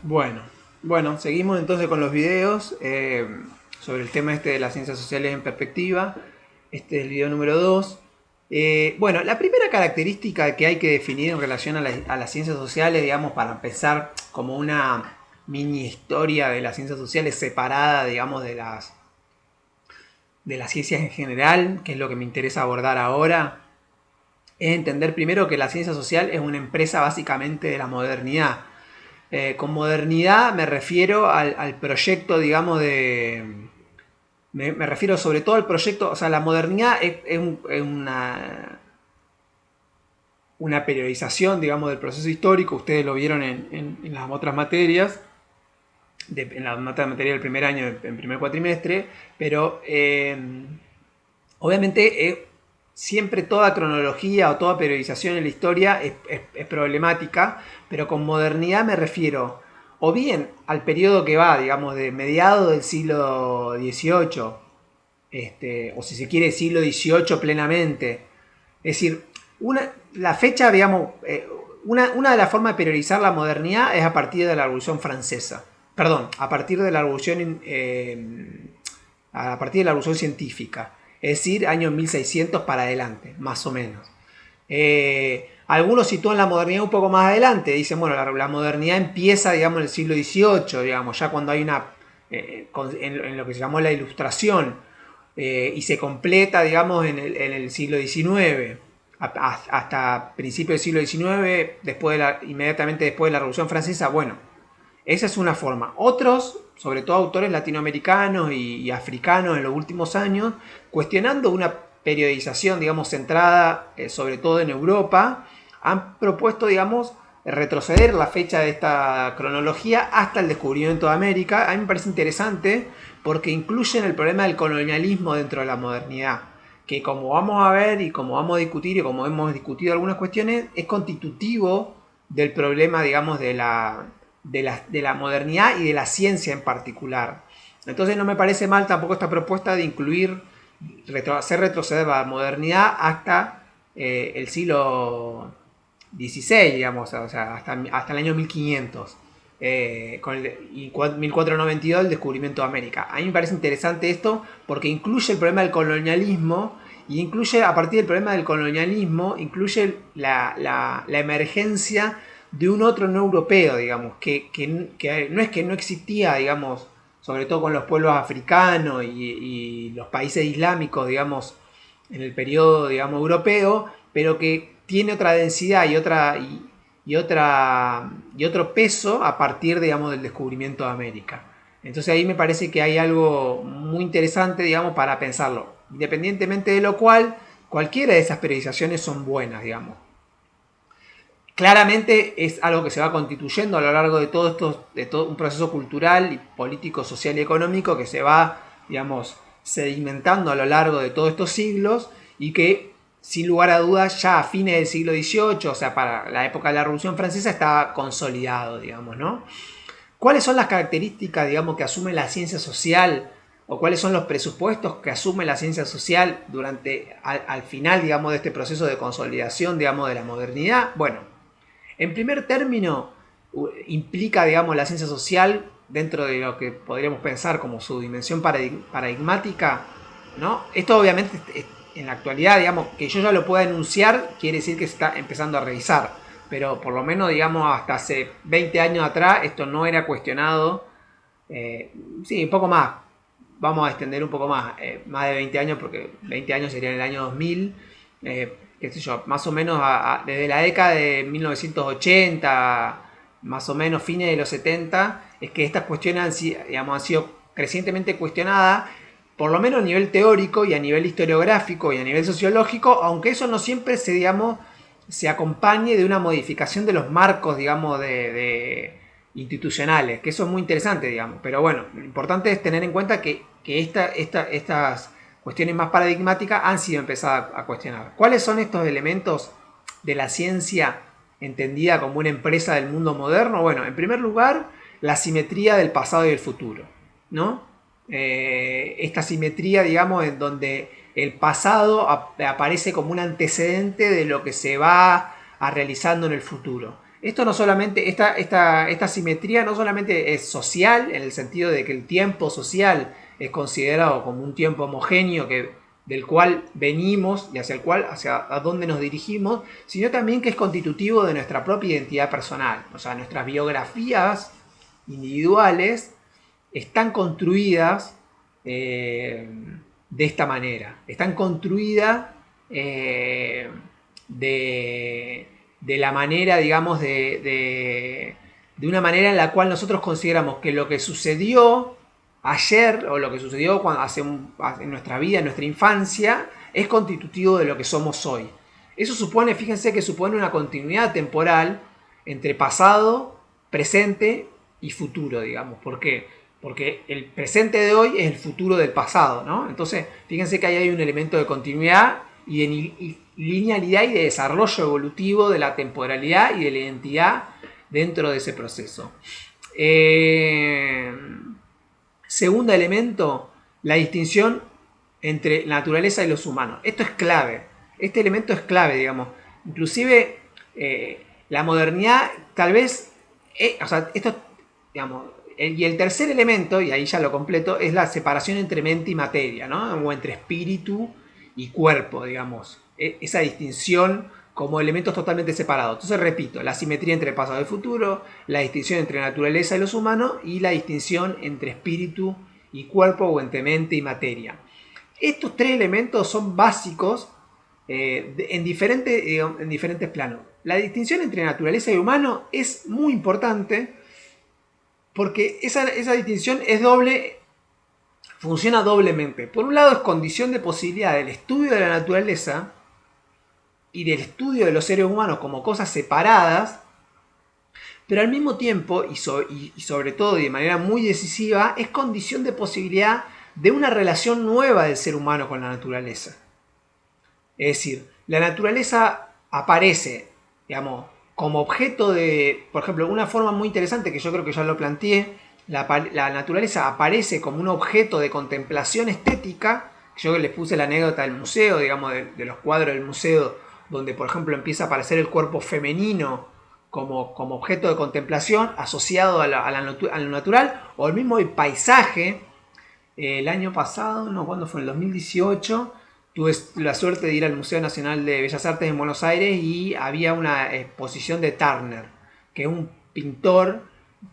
Bueno, bueno, seguimos entonces con los videos sobre el tema este de las ciencias sociales en perspectiva. Este es el video número 2. Bueno, la primera característica que hay que definir en relación a las ciencias sociales, digamos, para empezar como una mini historia de las ciencias sociales separada, digamos, de las ciencias en general, que es lo que me interesa abordar ahora, es entender primero que la ciencia social es una empresa básicamente de la modernidad. Con modernidad me refiero al proyecto, digamos, me refiero sobre todo al proyecto, o sea, la modernidad es una periodización, digamos, del proceso histórico, ustedes lo vieron en las otras materias, en la materia del primer año, en primer cuatrimestre, pero obviamente siempre toda cronología o toda periodización en la historia es problemática, pero con modernidad me refiero o bien al periodo que va, digamos, de mediados del siglo XVIII, o si se quiere siglo XVIII plenamente. Es decir, la fecha, digamos, una de las formas de periodizar la modernidad es a partir de la Revolución Francesa. Perdón, a partir de la Revolución a partir de la Revolución Científica, es decir, años 1600 para adelante, más o menos. Algunos sitúan la modernidad un poco más adelante, dicen, bueno, la modernidad empieza, digamos, en el siglo XVIII, digamos, ya cuando hay en lo que se llamó la Ilustración, y se completa, digamos, en el siglo XIX, hasta principios del siglo XIX, inmediatamente después de la Revolución Francesa, bueno, esa es una forma. Otros, sobre todo autores latinoamericanos y africanos en los últimos años, cuestionando una periodización, digamos, centrada sobre todo en Europa, han propuesto, digamos, retroceder la fecha de esta cronología hasta el descubrimiento de América. A mí me parece interesante porque incluyen el problema del colonialismo dentro de la modernidad, que como vamos a ver y como vamos a discutir y como hemos discutido algunas cuestiones, es constitutivo del problema, digamos, de la modernidad y de la ciencia en particular. Entonces no me parece mal tampoco esta propuesta de incluir, hacer retroceder la modernidad hasta el siglo XVI, digamos, o sea, hasta el año 1500. Con y 1492 el descubrimiento de América. A mí me parece interesante esto porque incluye el problema del colonialismo y incluye, a partir del problema del colonialismo, incluye la emergencia de un otro no europeo, digamos, que no es que no existía, digamos, sobre todo con los pueblos africanos y los países islámicos, digamos, en el periodo, digamos, europeo, pero que tiene otra densidad y otro peso a partir, digamos, del descubrimiento de América. Entonces ahí me parece que hay algo muy interesante, digamos, para pensarlo. Independientemente de lo cual, cualquiera de esas periodizaciones son buenas, digamos. Claramente es algo que se va constituyendo a lo largo de todo un proceso cultural, político, social y económico que se va, digamos, sedimentando a lo largo de todos estos siglos y que, sin lugar a dudas, ya a fines del siglo XVIII, o sea, para la época de la Revolución Francesa, estaba consolidado, digamos, ¿no? ¿Cuáles son las características, digamos, que asume la ciencia social o cuáles son los presupuestos que asume la ciencia social al final, digamos, de este proceso de consolidación, digamos, de la modernidad? Bueno, en primer término, implica, digamos, la ciencia social dentro de lo que podríamos pensar como su dimensión paradigmática, ¿no? Esto obviamente en la actualidad, digamos, que yo ya lo pueda enunciar, quiere decir que se está empezando a revisar, pero por lo menos, digamos, hasta hace 20 años atrás esto no era cuestionado. Sí, un poco más, vamos a extender un poco más, más de 20 años, porque 20 años sería en el año 2000, qué sé yo, más o menos desde la década de 1980, más o menos fines de los 70, es que estas cuestiones han sido crecientemente cuestionadas, por lo menos a nivel teórico y a nivel historiográfico y a nivel sociológico, aunque eso no siempre se acompañe de una modificación de los marcos, digamos, de institucionales, que eso es muy interesante, digamos. Pero bueno, lo importante es tener en cuenta que estas cuestiones más paradigmáticas han sido empezadas a cuestionar. ¿Cuáles son estos elementos de la ciencia entendida como una empresa del mundo moderno? Bueno, en primer lugar, la simetría del pasado y del futuro, ¿no? Esta simetría, digamos, en donde el pasado aparece como un antecedente de lo que se va a realizando en el futuro. Esto no solamente, esta simetría no solamente es social, en el sentido de que el tiempo social es considerado como un tiempo homogéneo del cual venimos y hacia a dónde nos dirigimos, sino también que es constitutivo de nuestra propia identidad personal. O sea, nuestras biografías individuales están construidas de esta manera. Están construidas de la manera, digamos, de una manera en la cual nosotros consideramos que lo que sucedió ayer o lo que sucedió en nuestra vida, en nuestra infancia, es constitutivo de lo que somos hoy. Eso supone, fíjense que supone una continuidad temporal entre pasado, presente y futuro, digamos. ¿Por qué? Porque el presente de hoy es el futuro del pasado, ¿no? Entonces, fíjense que ahí hay un elemento de continuidad y de linealidad y de desarrollo evolutivo de la temporalidad y de la identidad dentro de ese proceso. Segundo elemento, la distinción entre la naturaleza y los humanos. Esto es clave. Este elemento es clave, digamos. Inclusive la modernidad tal vez, o sea, esto, digamos, y el tercer elemento, y ahí ya lo completo, es la separación entre mente y materia, ¿no? O entre espíritu y cuerpo, digamos. Esa distinción como elementos totalmente separados. Entonces repito, la simetría entre pasado y futuro, la distinción entre naturaleza y los humanos y la distinción entre espíritu y cuerpo o entre mente y materia. Estos tres elementos son básicos en diferentes planos. La distinción entre naturaleza y humano es muy importante porque esa distinción es doble, funciona doblemente. Por un lado es condición de posibilidad del estudio de la naturaleza y del estudio de los seres humanos como cosas separadas, pero al mismo tiempo, y sobre todo y de manera muy decisiva, es condición de posibilidad de una relación nueva del ser humano con la naturaleza. Es decir, la naturaleza aparece, digamos, como objeto de, por ejemplo, una forma muy interesante que yo creo que ya lo planteé, la naturaleza aparece como un objeto de contemplación estética. Yo les puse la anécdota del museo, digamos, de los cuadros del museo, donde por ejemplo empieza a aparecer el cuerpo femenino como objeto de contemplación asociado a lo natural, o el mismo el paisaje. El año pasado, no, ¿cuándo fue? En el 2018, tuve la suerte de ir al Museo Nacional de Bellas Artes en Buenos Aires y había una exposición de Turner, que es un pintor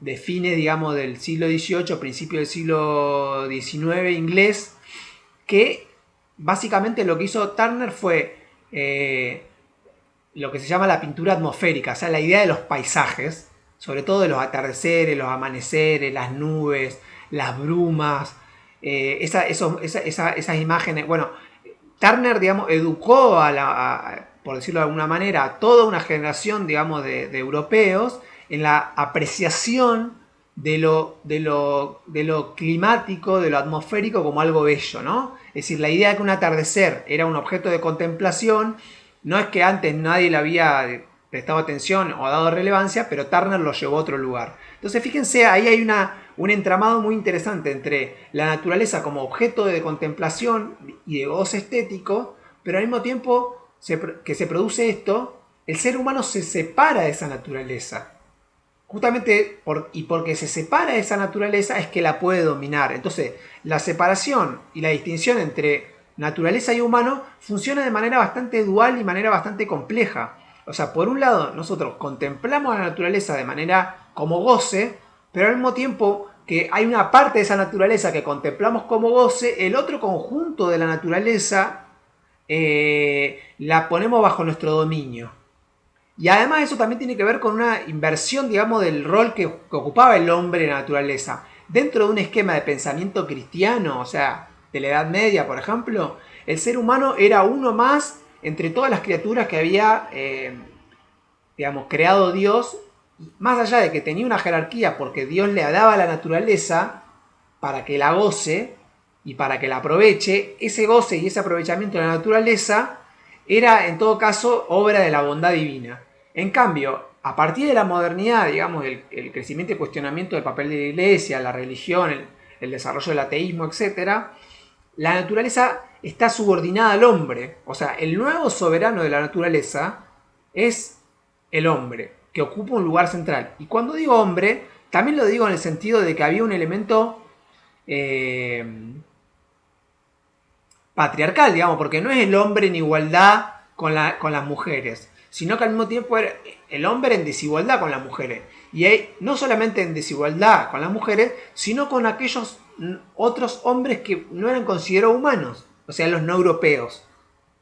de fines, digamos, del siglo XVIII, principio del siglo XIX inglés, que básicamente lo que hizo Turner fue lo que se llama la pintura atmosférica, o sea, la idea de los paisajes, sobre todo de los atardeceres, los amaneceres, las nubes, las brumas, esas imágenes. Bueno, Turner, digamos, educó por decirlo de alguna manera, a toda una generación, digamos, de europeos en la apreciación de lo climático, de lo atmosférico como algo bello, ¿no? Es decir, la idea de que un atardecer era un objeto de contemplación no es que antes nadie le había prestado atención o dado relevancia, pero Turner lo llevó a otro lugar. Entonces, fíjense, ahí hay un entramado muy interesante entre la naturaleza como objeto de contemplación y de goce estético, pero al mismo tiempo que se produce esto, el ser humano se separa de esa naturaleza. Justamente porque se separa de esa naturaleza es que la puede dominar. Entonces, la separación y la distinción entre naturaleza y humano funciona de manera bastante dual y manera bastante compleja. O sea, por un lado, nosotros contemplamos la naturaleza de manera como goce, pero al mismo tiempo que hay una parte de esa naturaleza que contemplamos como goce, el otro conjunto de la naturaleza la ponemos bajo nuestro dominio. Y además eso también tiene que ver con una inversión, digamos, del rol que ocupaba el hombre en la naturaleza. Dentro de un esquema de pensamiento cristiano, o sea, de la Edad Media, por ejemplo, el ser humano era uno más entre todas las criaturas que había, digamos, creado Dios. Más allá de que tenía una jerarquía porque Dios le daba a la naturaleza para que la goce y para que la aproveche, ese goce y ese aprovechamiento de la naturaleza era en todo caso obra de la bondad divina. En cambio, a partir de la modernidad, digamos, el crecimiento y cuestionamiento del papel de la iglesia, la religión, el desarrollo del ateísmo, etc., la naturaleza está subordinada al hombre. O sea, el nuevo soberano de la naturaleza es el hombre. que ocupa un lugar central. Y cuando digo hombre, también lo digo en el sentido de que había un elemento patriarcal, digamos, porque no es el hombre en igualdad con las mujeres, sino que al mismo tiempo era el hombre en desigualdad con las mujeres. Y hay, no solamente en desigualdad con las mujeres, sino con aquellos otros hombres que no eran considerados humanos, o sea, los no europeos,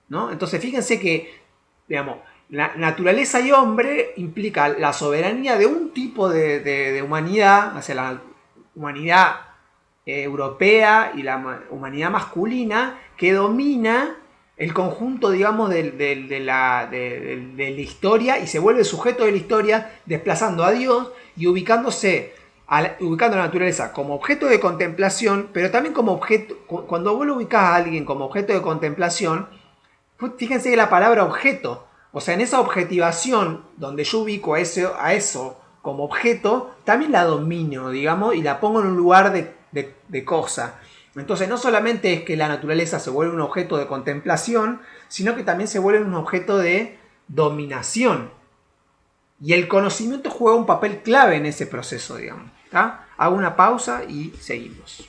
¿no? Entonces, fíjense que, digamos, la naturaleza y hombre implica la soberanía de un tipo de humanidad, o sea, la humanidad europea y la humanidad masculina que domina el conjunto, digamos, de la historia y se vuelve sujeto de la historia, desplazando a Dios y ubicándose, ubicando a la naturaleza como objeto de contemplación, pero también como objeto, cuando vos lo ubicás a alguien como objeto de contemplación, fíjense que la palabra objeto, o sea, en esa objetivación donde yo ubico a eso como objeto, también la domino, digamos, y la pongo en un lugar de cosa. Entonces no solamente es que la naturaleza se vuelve un objeto de contemplación, sino que también se vuelve un objeto de dominación. Y el conocimiento juega un papel clave en ese proceso, digamos. ¿Tá? Hago una pausa y seguimos.